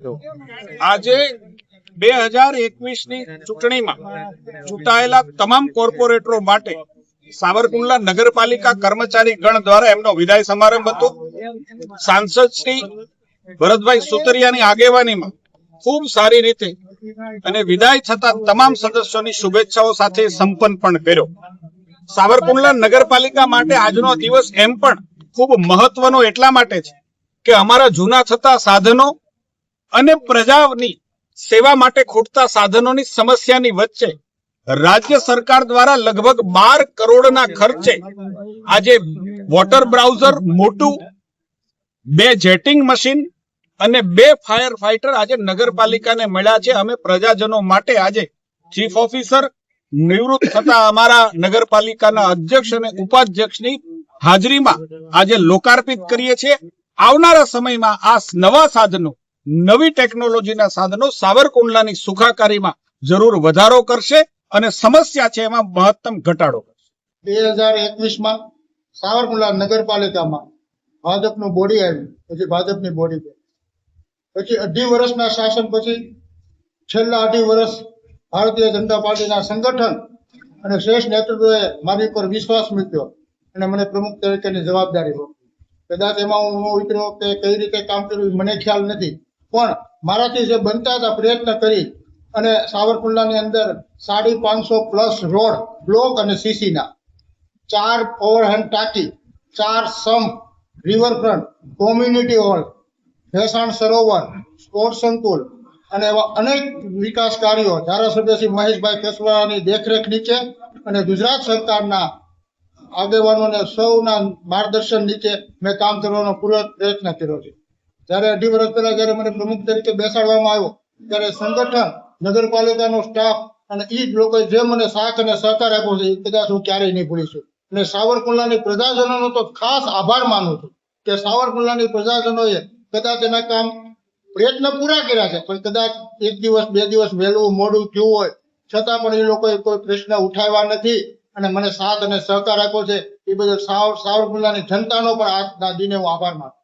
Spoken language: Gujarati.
આજે 2021ની ચૂંટણીમાં ચૂંટાયેલા તમામ કોર્પોરેટરો માટે સાવરકુંડલા નગરપાલિકા કર્મચારી ગણ દ્વારા એમનો વિદાય સમારંભ હતો. સાંસદ શ્રી ભરતભાઈ સુતરિયાની આગેવાનીમાં ખૂબ સારી રીતે અને વિદાય થતા તમામ સદસ્યોની શુભેચ્છાઓ સાથે સંપન્ન પણ કર્યો. સાવરકુંડલા નગરપાલિકા માટે આજનો દિવસ એમ પણ ખૂબ મહત્વનો એટલા માટે છે કે અમારા જૂના થતા સાધનો અને પ્રજાની સેવા માટે ખૂટતા સાધનોની સમસ્યાની વચ્ચે રાજ્ય સરકાર દ્વારા લગભગ 12 કરોડના ખર્ચે આજે વોટર બ્રાઉઝર મોટું, 2 જેટિંગ મશીન અને 2 ફાયર ફાઈટર આજે નગરપાલિકાને મળ્યા છે. અમે પ્રજાજનો માટે આજે ચીફ ઓફિસર નિવૃત્ત થતા અમારા નગરપાલિકાના અધ્યક્ષ અને ઉપાધ્યક્ષની હાજરીમાં આજે લોકાર્પિત કરીએ છીએ. આવનારા સમયમાં આ નવા સાધનો, નવી ટેકનોલોજીના સાધનો સાવરકુંડલાની સુખાકારીમાં જરૂર વધારો કરશે અને સમસ્યા છે એમાં મહત્તમ ઘટાડો કરશે. 2021માં સાવરકુંડલા નગરપાલિકામાં ભાજપનું બોડી આવ્યું, પછી ભાજપની બોડી ગઈ, પછી 2.5 વર્ષના શાસન પછી છેલ્લા 2.5 વર્ષ ભારતીય જનતા પાર્ટીના સંગઠન અને શ્રેષ્ઠ નેતૃત્વએ મારી પર વિશ્વાસ મૂક્યો અને મને પ્રમુખ તરીકેની જવાબદારી સોંપી. કદાચ એમાં હું ઉતર્યો કે કઈ રીતે કામ કર્યું મને ખ્યાલ નથી, પણ મારાથી જે બનતા હતા પ્રયત્ન કરી અને સાવરકુંડલાની અંદર 550+ રોડ, બ્લોક અને સીસીના 4 ઓવરહેડ ટાંકી, 4 sump, riverfront, community hall, Bhesan સરોવર, સ્પોર્ટ્સ સંકુલ અને એવા અનેક વિકાસ કાર્યો ધારાસભ્ય શ્રી મહેશભાઈ કેશવાળાની દેખરેખ નીચે અને ગુજરાત સરકારના આગેવાનોને સૌના માર્ગદર્શન નીચે મેં કામ કરવાનો પૂરો પ્રયત્ન કર્યો છે. જ્યારે 2.5 વર્ષ પહેલા જ્યારે મને પ્રમુખ તરીકે બેસાડવામાં આવ્યો ત્યારે સંગઠન, નગરપાલિકાનો સ્ટાફ અને એ જ લોકોએ જે મને સાથ અને સહકાર આપ્યો છે એ કદાચ હું ક્યારેય નહીં ભૂલીશું. અને સાવરકુંડલાની પ્રજાજનોનો તો ખાસ આભાર માનું છું કે સાવરકુંડલાની પ્રજાજનોએ કદાચ એના કામ પ્રયત્ન પૂરા કર્યા છે, પણ કદાચ 1 દિવસ 2 દિવસ વહેલું મોડું થયું હોય છતાં પણ એ લોકોએ કોઈ પ્રશ્ન ઉઠાવ્યા નથી અને મને સાથ અને સહકાર આપ્યો છે. એ બદલ સાવરકુંડલાની જનતાનો પણ આજના દિને હું આભાર માનું.